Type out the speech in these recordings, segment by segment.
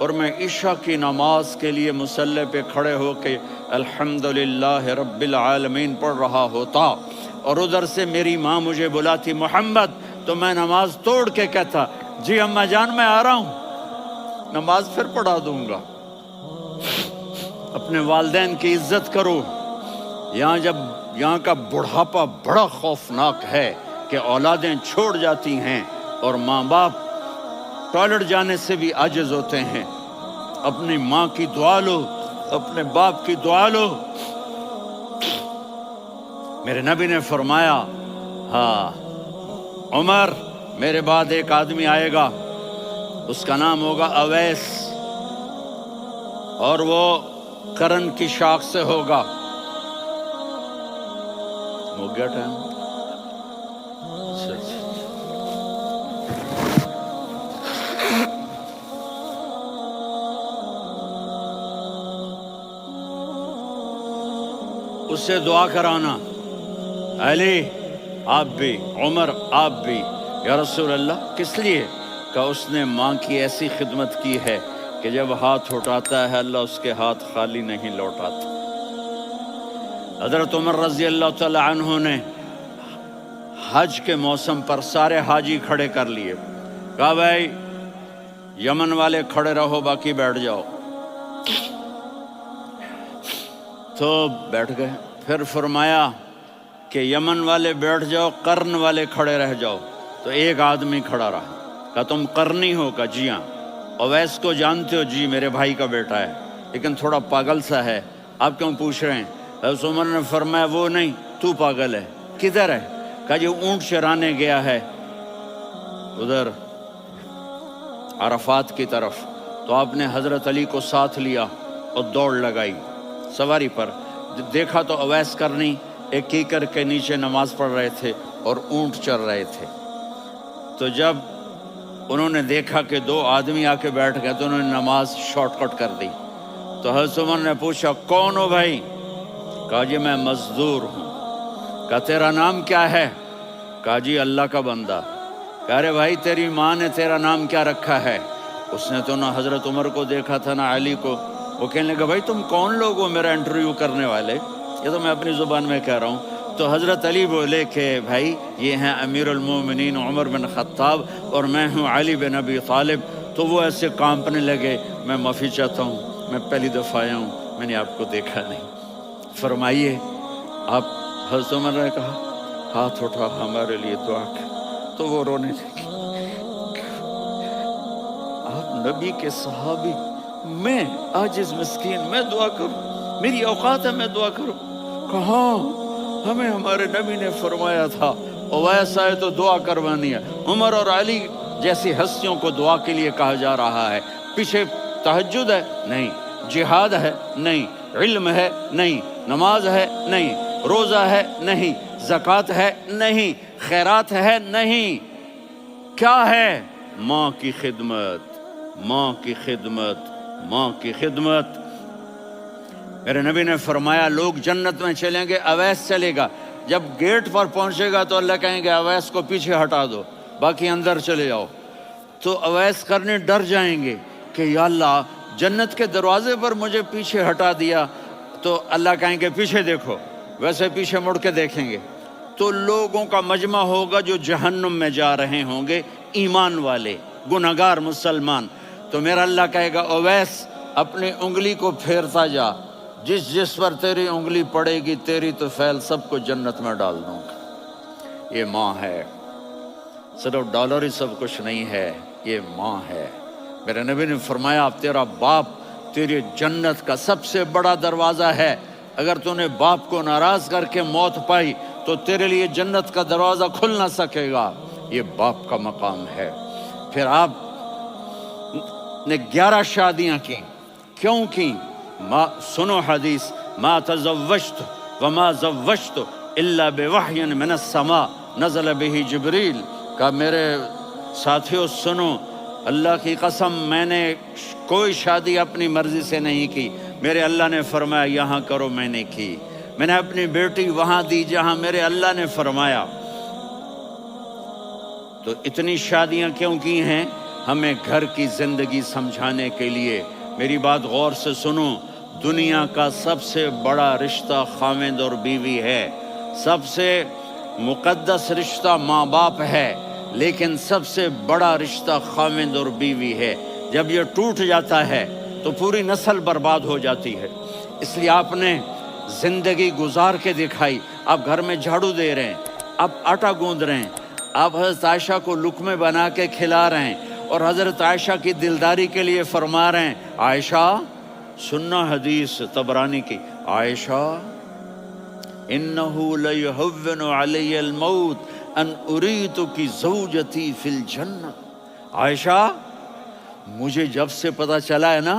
اور میں عشاء کی نماز کے لیے مصلی پہ کھڑے ہو کے الحمدللہ رب العالمین پڑھ رہا ہوتا اور ادھر سے میری ماں مجھے بلاتی محمد، تو میں نماز توڑ کے کہتا جی اماں جان میں آ رہا ہوں، نماز پھر پڑھا دوں گا۔ اپنے والدین کی عزت کرو۔ یہاں کا بڑھاپا بڑا خوفناک ہے کہ اولادیں چھوڑ جاتی ہیں اور ماں باپ ٹوائلٹ جانے سے بھی عاجز ہوتے ہیں۔ اپنی ماں کی دعا لو، اپنے باپ کی دعا لو۔ میرے نبی نے فرمایا ہاں عمر میرے بعد ایک آدمی آئے گا، اس کا نام ہوگا اویس، اور وہ کرن کی شاخ سے ہوگا۔ ہو گیا ٹائم؟ اس سے دعا کرانا، علی آپ بھی، عمر آپ بھی۔ یا رسول اللہ کس لیے؟ کہ اس نے ماں کی ایسی خدمت کی ہے کہ جب ہاتھ اٹھاتا ہے اللہ اس کے ہاتھ خالی نہیں لوٹاتا۔ حضرت عمر رضی اللہ تعالی عنہ نے حج کے موسم پر سارے حاجی کھڑے کر لیے، کہا بھائی یمن والے کھڑے رہو باقی بیٹھ جاؤ، تو بیٹھ گئے۔ پھر فرمایا کہ یمن والے بیٹھ جاؤ، قرن والے کھڑے رہ جاؤ، تو ایک آدمی کھڑا رہا۔ کہا تم قرنی ہو؟ کہا جی ہاں۔ اویس کو جانتے ہو؟ جی میرے بھائی کا بیٹا ہے لیکن تھوڑا پاگل سا ہے، آپ کیوں پوچھ رہے ہیں؟ حضرت عمر نے فرمایا وہ نہیں، تو پاگل ہے۔ کدھر ہے؟ کہا جی اونٹ چرانے گیا ہے ادھر عرفات کی طرف۔ تو آپ نے حضرت علی کو ساتھ لیا اور دوڑ لگائی سواری پر۔ دیکھا تو اویس کرنی ایک کیکر کے نیچے نماز پڑھ رہے تھے اور اونٹ چر رہے تھے۔ تو جب انہوں نے دیکھا کہ دو آدمی آ کے بیٹھ گئے تو انہوں نے نماز شارٹ کٹ کر دی۔ تو حضرت عمر نے پوچھا کون ہو بھائی؟ کہا جی میں مزدور ہوں۔ کہا تیرا نام کیا ہے؟ کہا جی اللہ کا بندہ۔ کہا رے بھائی تیری ماں نے تیرا نام کیا رکھا ہے؟ اس نے تو نہ حضرت عمر کو دیکھا تھا نہ علی کو۔ وہ کہنے لگا بھائی تم کون لوگ ہو میرا انٹرویو کرنے والے؟ یہ تو میں اپنی زبان میں کہہ رہا ہوں۔ تو حضرت علی بولے کہ بھائی یہ ہیں امیر المومنین عمر بن خطاب اور میں ہوں علی بن ابی طالب۔ تو وہ ایسے کانپنے لگے، میں معافی چاہتا ہوں، میں پہلی دفعہ آیا ہوں، میں نے آپ کو دیکھا نہیں، فرمائیے آپ۔ حضرت عمر نے کہا ہاتھ اٹھا ہمارے لیے دعا کر، تو وہ رونے لگے۔ آپ نبی کے صحابی، میں عاجز مسکین میں دعا کروں؟ میری اوقات ہے میں دعا کروں؟ کہاں؟ ہمیں ہمارے نبی نے فرمایا تھا اویس آئے تو دعا کروانی ہے۔ عمر اور علی جیسی ہستیوں کو دعا کے لیے کہا جا رہا ہے۔ پیچھے تہجد ہے؟ نہیں۔ جہاد ہے؟ نہیں۔ علم ہے؟ نہیں۔ نماز ہے؟ نہیں۔ روزہ ہے؟ نہیں۔ زکوٰۃ ہے؟ نہیں۔ خیرات ہے؟ نہیں۔ کیا ہے؟ ماں کی خدمت، ماں کی خدمت، ماں کی خدمت۔ میرے نبی نے فرمایا لوگ جنت میں چلیں گے، اویس چلے گا، جب گیٹ پر پہنچے گا تو اللہ کہیں گے اویس کو پیچھے ہٹا دو، باقی اندر چلے جاؤ۔ تو اویس کرنے ڈر جائیں گے کہ یا اللہ جنت کے دروازے پر مجھے پیچھے ہٹا دیا، تو اللہ کہیں گے پیچھے دیکھو، ویسے پیچھے مڑ کے دیکھیں گے تو لوگوں کا مجمع ہوگا جو جہنم میں جا رہے ہوں گے، ایمان والے، گنہگار مسلمان۔ تو میرا اللہ کہے گا اویس اپنی انگلی کو پھیرتا جا، جس جس پر تیری انگلی پڑے گی تیری تو فیل سب کو جنت میں ڈال دوں گا۔ یہ ماں ہے، صرف ڈالر ہی سب کچھ نہیں ہے، یہ ماں ہے۔ میرے نبی نے فرمایا تیرا باپ تیری جنت کا سب سے بڑا دروازہ ہے، اگر تو نے باپ کو ناراض کر کے موت پائی تو تیرے لیے جنت کا دروازہ کھل نہ سکے گا۔ یہ باپ کا مقام ہے۔ پھر آپ نے 11 شادیاں کی، کیوں کی؟ سنو حدیث، ما تزوجت وما زوجت الا بوحی من السماء نزل به جبریل۔ کہا میرے ساتھیوں سنو، اللہ کی قسم میں نے کوئی شادی اپنی مرضی سے نہیں کی، میرے اللہ نے فرمایا یہاں کرو، میں نے کی۔ میں نے اپنی بیٹی وہاں دی جہاں میرے اللہ نے فرمایا۔ تو اتنی شادیاں کیوں کی ہیں؟ ہمیں گھر کی زندگی سمجھانے کے لیے میری بات غور سے سنو، دنیا کا سب سے بڑا رشتہ خاوند اور بیوی ہے، سب سے مقدس رشتہ ماں باپ ہے، لیکن سب سے بڑا رشتہ خاوند اور بیوی ہے۔ جب یہ ٹوٹ جاتا ہے تو پوری نسل برباد ہو جاتی ہے۔ اس لیے آپ نے زندگی گزار کے دکھائی، آپ گھر میں جھاڑو دے رہے ہیں، آپ آٹا گوندھ رہے ہیں، آپ حضرت عائشہ کو لقمے بنا کے کھلا رہے ہیں، اور حضرت عائشہ کی دلداری کے لیے فرما رہے ہیں، عائشہ سننا حدیث طبرانی کی، عائشہ انہو لیہون علی الموت ان اریتک زوجتی فی الجنہ، عائشہ مجھے جب سے پتا چلا ہے نا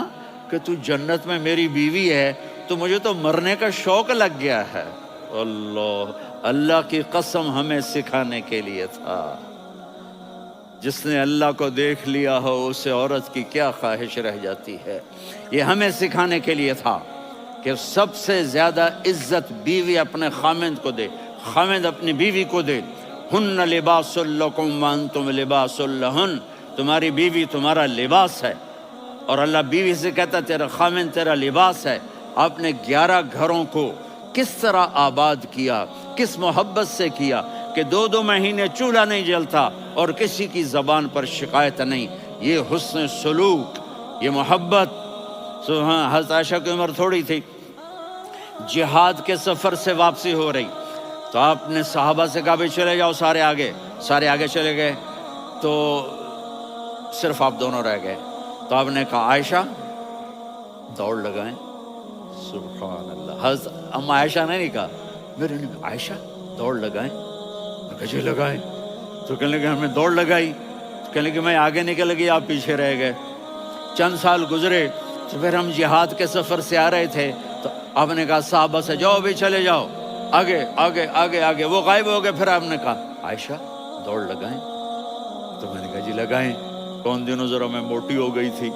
کہ تو جنت میں میری بیوی ہے تو مجھے تو مرنے کا شوق لگ گیا ہے۔ اللہ کی قسم ہمیں سکھانے کے لیے تھا۔ جس نے اللہ کو دیکھ لیا ہو اسے عورت کی کیا خواہش رہ جاتی ہے۔ یہ ہمیں سکھانے کے لیے تھا کہ سب سے زیادہ عزت بیوی اپنے خاوند کو دے، خاوند اپنی بیوی کو دے۔ ہن لباس لکم وانتم لباس لہن، تمہاری بیوی تمہارا لباس ہے، اور اللہ بیوی سے کہتا تیرا خاوند تیرا لباس ہے۔ آپ نے 11 گھروں کو کس طرح آباد کیا، کس محبت سے کیا کہ 2 مہینے چولہا نہیں جلتا اور کسی کی زبان پر شکایت نہیں۔ یہ حسن سلوک، یہ محبت۔ حضرت عائشہ کی عمر تھوڑی تھی، جہاد کے سفر سے واپسی ہو رہی، تو آپ نے صحابہ سے کہا بھی چلے جاؤ سارے آگے چلے گئے، تو صرف آپ دونوں رہ گئے۔ تو آپ نے کہا عائشہ دوڑ لگائیں، سبحان اللہ۔ حضرت اما عائشہ نے نہیں کہا، میرے نے کہا عائشہ دوڑ لگائیں، جی لگائیں۔ تو کہنے لگے ہمیں دوڑ لگائی، تو کہنے لگے میں آگے نکل گئی، آپ پیچھے رہ گئے۔ چند سال گزرے تو پھر ہم جہاد کے سفر سے آ رہے تھے، تو آپ نے کہا صحابہ سے جاؤ بھی چلے جاؤ آگے آگے آگے آگے، وہ غائب ہو گئے۔ پھر آپ نے کہا عائشہ دوڑ لگائیں، تو میں نے کہا جی لگائیں۔ کون دنوں ذرا میں موٹی ہو گئی تھی،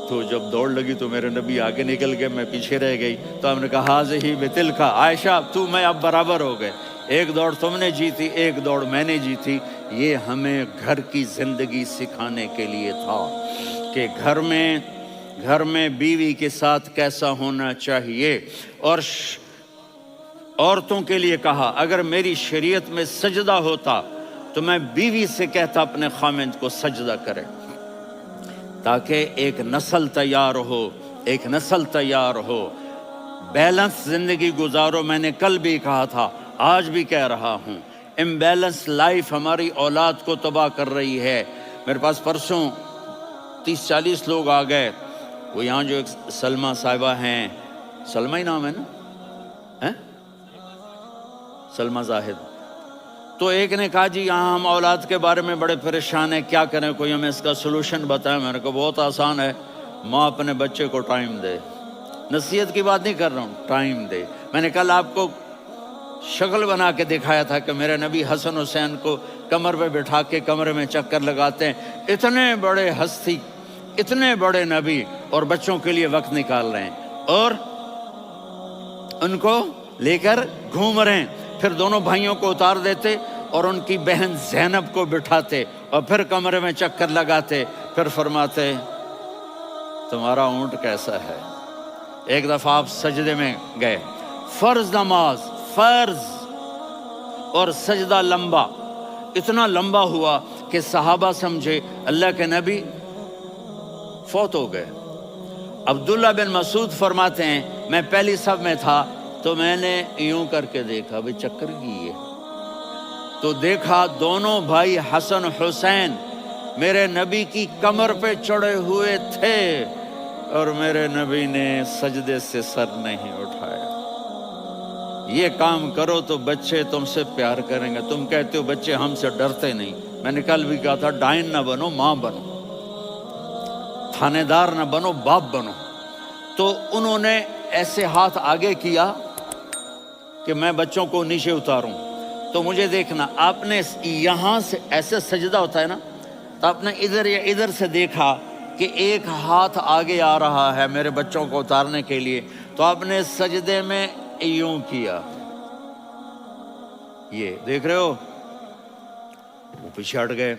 تو جب دوڑ لگی تو میرے نبی آگے نکل گئے، میں پیچھے رہ گئی۔ تو ہم نے کہا ہاذہ بتلک، عائشہ تو میں اب برابر ہو گئے، ایک دوڑ تم نے جیتی، ایک دوڑ میں نے جیتی۔ یہ ہمیں گھر کی زندگی سکھانے کے لیے تھا کہ گھر میں بیوی کے ساتھ کیسا ہونا چاہیے۔ اور عورتوں کے لیے کہا اگر میری شریعت میں سجدہ ہوتا تو میں بیوی سے کہتا اپنے خاوند کو سجدہ کرے، تاکہ ایک نسل تیار ہو، بیلنس زندگی گزارو۔ میں نے کل بھی کہا تھا، آج بھی کہہ رہا ہوں، امبیلنس لائف ہماری اولاد کو تباہ کر رہی ہے۔ میرے پاس پرسوں 30-40 لوگ آ گئے، وہ یہاں جو ایک سلمہ صاحبہ ہیں، سلمہ ہی نام ہے نا، سلمہ زاہد، تو ایک نے کہا جی یہاں ہم اولاد کے بارے میں بڑے پریشان ہیں، کیا کریں، کوئی ہمیں اس کا سلوشن بتائیں۔ میں نے کہا بہت آسان ہے، ماں اپنے بچے کو ٹائم دے، نصیحت کی بات نہیں کر رہا ہوں، ٹائم دے۔ میں نے کل آپ کو شکل بنا کے دکھایا تھا کہ میرے نبی حسن حسین کو کمر پہ بٹھا کے کمرے میں چکر لگاتے ہیں، اتنے بڑے ہستی، اتنے بڑے نبی، اور بچوں کے لیے وقت نکال رہے ہیں اور ان کو لے کر گھوم رہے ہیں۔ پھر دونوں بھائیوں کو اتار دیتے اور ان کی بہن زینب کو بٹھاتے اور پھر کمرے میں چکر لگاتے، پھر فرماتے تمہارا اونٹ کیسا ہے۔ ایک دفعہ آپ سجدے میں گئے، فرض نماز، فرض، اور سجدہ لمبا، اتنا لمبا ہوا کہ صحابہ سمجھے اللہ کے نبی فوت ہو گئے۔ عبداللہ بن مسعود فرماتے ہیں میں پہلی صف میں تھا تو میں نے یوں کر کے دیکھا، بھئی چکر کی ہے، تو دیکھا دونوں بھائی حسن حسین میرے نبی کی کمر پہ چڑھے ہوئے تھے اور میرے نبی نے سجدے سے سر نہیں اٹھایا۔ یہ کام کرو تو بچے تم سے پیار کریں گے۔ تم کہتے ہو بچے ہم سے ڈرتے نہیں، میں نے کل بھی کہا تھا ڈائن نہ بنو، ماں بنو، تھانے دار نہ بنو، باپ بنو۔ تو انہوں نے ایسے ہاتھ آگے کیا کہ میں بچوں کو نیچے اتاروں، تو مجھے دیکھنا، آپ نے یہاں سے ایسے سجدہ ہوتا ہے نا، تو آپ نے ادھر یا ادھر سے دیکھا کہ ایک ہاتھ آگے آ رہا ہے میرے بچوں کو اتارنے کے لیے، تو آپ نے سجدے میں یوں کیا، یہ دیکھ رہے ہو، وہ پیچھے ہٹ گئے۔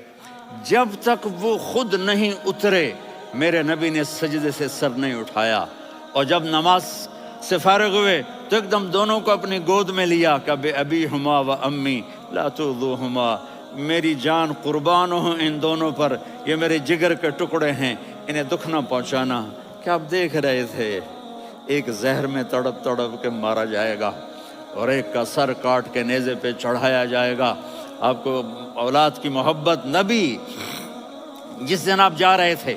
جب تک وہ خود نہیں اترے میرے نبی نے سجدے سے سر نہیں اٹھایا، اور جب نماز سے فارغ ہوئے تو ایک دم دونوں کو اپنی گود میں لیا کہ بے ابی ہما و امی لا تؤذوہما، میری جان قربان ہو ان دونوں پر، یہ میرے جگر کے ٹکڑے ہیں، انہیں دکھ نہ پہنچانا۔ کہ آپ دیکھ رہے تھے ایک زہر میں تڑپ تڑپ کے مارا جائے گا اور ایک کا سر کاٹ کے نیزے پہ چڑھایا جائے گا۔ آپ کو اولاد کی محبت، نبی جس دن آپ جا رہے تھے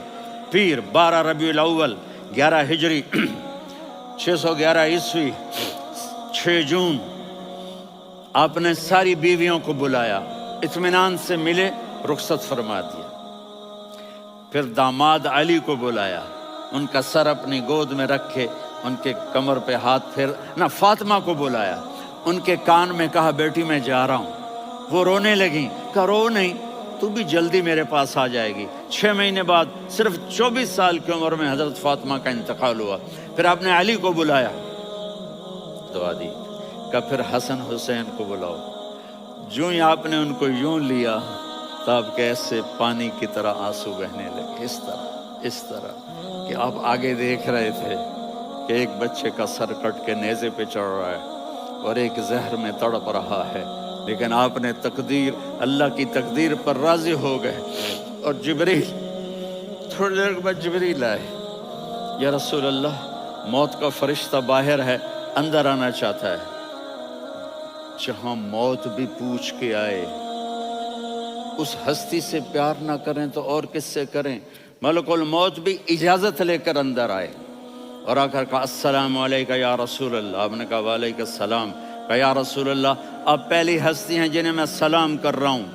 پیر 12 ربیع الاول 11 ہجری 611 عیسوی 6 جون، آپ نے ساری بیویوں کو بلایا، اطمینان سے ملے، رخصت فرما دیا۔ پھر داماد علی کو بلایا، ان کا سر اپنی گود میں رکھے، ان کے کمر پہ ہاتھ پھیر نہ، فاطمہ کو بلایا، ان کے کان میں کہا بیٹی میں جا رہا ہوں۔ وہ رونے لگیں، کہا رو نہیں، تو بھی جلدی میرے پاس آ جائے گی۔ 6 مہینے بعد صرف 24 سال کی عمر میں حضرت فاطمہ کا انتقال ہوا۔ پھر آپ نے علی کو بلایا، دعا دی، کہ پھر حسن حسین کو بلاؤ۔ جو ہی آپ نے ان کو یوں لیا تو آپ کے ایسے پانی کی طرح آنسو بہنے لگے، اس طرح کہ آپ آگے دیکھ رہے تھے کہ ایک بچے کا سر کٹ کے نیزے پہ چڑھ رہا ہے اور ایک زہر میں تڑپ رہا ہے، لیکن آپ نے تقدیر، اللہ کی تقدیر پر راضی ہو گئے۔ اور جبریل، تھوڑی دیر کے بعد جبریل آئے، یا رسول اللہ موت کا فرشتہ باہر ہے، اندر آنا چاہتا ہے۔ جہاں موت بھی پوچھ کے آئے، اس ہستی سے پیار نہ کریں تو اور کس سے کریں؟ ملک الموت بھی اجازت لے کر اندر آئے اور آ کر کہا السلام علیکہ یا رسول اللہ۔ آپ نے کہا وعلیکم السلام۔ کہا یا رسول اللہ آپ پہلی ہستی ہیں جنہیں میں سلام کر رہا ہوں،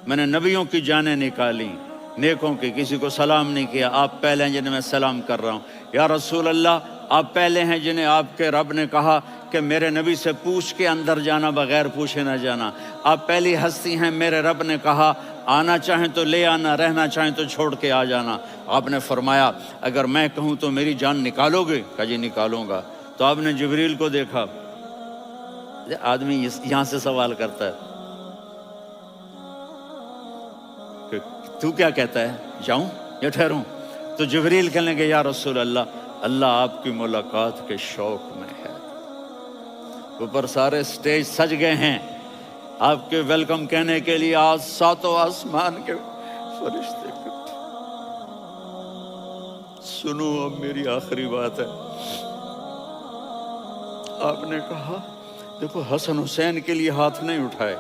میں نے نبیوں کی جانیں نکالی، نیکوں کی، کسی کو سلام نہیں کیا، آپ پہلے ہیں جنہیں میں سلام کر رہا ہوں۔ یا رسول اللہ آپ پہلے ہیں جنہیں آپ کے رب نے کہا کہ میرے نبی سے پوچھ کے اندر جانا، بغیر پوچھے نہ جانا۔ آپ پہلی ہستی ہیں، میرے رب نے کہا آنا چاہیں تو لے آنا، رہنا چاہیں تو چھوڑ کے آ جانا۔ آپ نے فرمایا اگر میں کہوں تو میری جان نکالو گے؟ کہا جی نکالوں گا۔ تو آپ نے جبریل کو دیکھا، آدمی یہاں سے سوال کرتا ہے کہ تو کیا کہتا ہے، جاؤں یا ٹھہروں؟ تو جبریل کہنے لگے یا رسول اللہ اللہ آپ کی ملاقات کے شوق میں ہے۔ اوپر سارے سٹیج سج گئے ہیں آپ کے ویلکم کہنے کے لیے، آج 7 آسمان کے فرشتے اکٹھے۔ سنو اب میری آخری بات ہے۔ آپ نے کہا دیکھو حسن حسین کے لیے ہاتھ نہیں اٹھائے،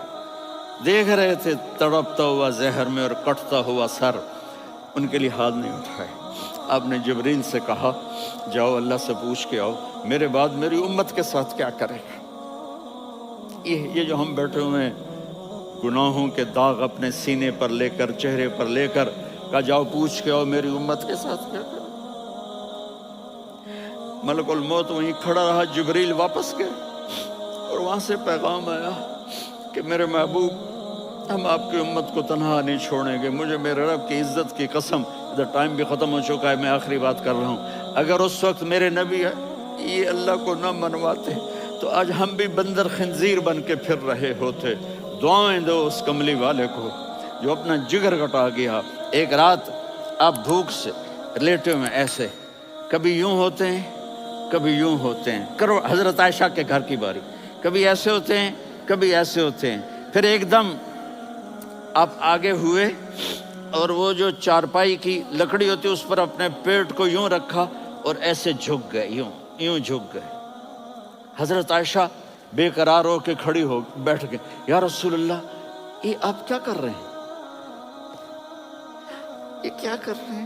دیکھ رہے تھے تڑپتا ہوا زہر میں اور کٹتا ہوا سر، ان کے لیے ہاتھ نہیں اٹھائے۔ آپ نے جبریل سے کہا جاؤ اللہ سے پوچھ کے آؤ میرے بعد میری امت کے ساتھ کیا کرے گا۔ یہ جو ہم بیٹھے ہوئے ہیں گناہوں کے داغ اپنے سینے پر لے کر، چہرے پر لے کر، کہا جاؤ پوچھ کے آؤ میری امت کے ساتھ کیا کرے۔ ملک الموت وہیں کھڑا رہا، جبریل واپس گئے اور وہاں سے پیغام آیا کہ میرے محبوب ہم آپ کی امت کو تنہا نہیں چھوڑیں گے، مجھے میرے رب کی عزت کی قسم، ادھر ٹائم بھی ختم ہو چکا ہے، میں آخری بات کر رہا ہوں، اگر اس وقت میرے نبی یہ اللہ کو نہ منواتے تو آج ہم بھی بندر خنزیر بن کے پھر رہے ہوتے۔ دعائیں دو اس کملی والے کو جو اپنا جگر کٹا گیا۔ ایک رات آپ بھوک سے لیٹے ہوئے ایسے، کبھی یوں ہوتے ہیں کبھی یوں ہوتے ہیں، کرو حضرت عائشہ کے گھر کی باری، کبھی ایسے ہوتے ہیں کبھی ایسے ہوتے ہیں۔ پھر ایک دم آپ آگے ہوئے اور وہ جو چارپائی کی لکڑی ہوتی اس پر اپنے پیٹ کو یوں رکھا اور ایسے جھک گئے، یوں جھک گئے۔ حضرت عائشہ بے قرار ہو کے کھڑی ہو بیٹھ گئے، یا رسول اللہ یہ آپ کیا کر رہے ہیں، یہ کیا کر رہے ہیں؟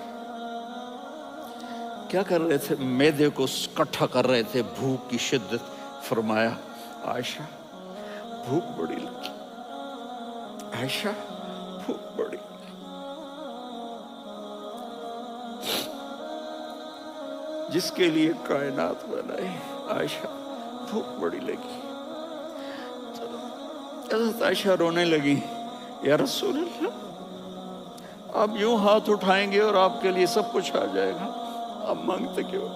کیا کر رہے تھے؟ معدے کو کٹھا کر رہے تھے، بھوک کی شدت۔ فرمایا عائشہ بھوک بڑی لگی، عائشہ بھوک بڑی لگی، جس کے لیے کائنات بنائی، عائشہ بھوک بڑی لگی۔ حضرت عائشہ رونے لگی، یا رسول اللہ آپ یوں ہاتھ اٹھائیں گے اور آپ کے لیے سب کچھ آ جائے گا، آپ مانگتے کیوں؟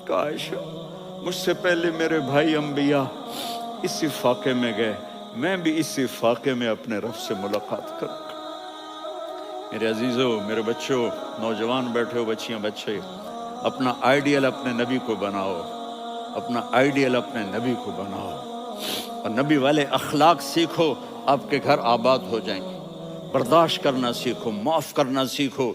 کہا عائشہ مجھ سے پہلے میرے بھائی انبیاء اسی فاقے میں گئے، میں بھی اسی فاقے میں اپنے رب سے ملاقات کروں گا۔ میرے عزیزوں، میرے بچوں، نوجوان بیٹھے ہو، بچیاں بچے، اپنا آئیڈیل اپنے نبی کو بناؤ، اپنا آئیڈیل اپنے نبی کو بناؤ، اور نبی والے اخلاق سیکھو، آپ کے گھر آباد ہو جائیں گے۔ برداشت کرنا سیکھو، معاف کرنا سیکھو،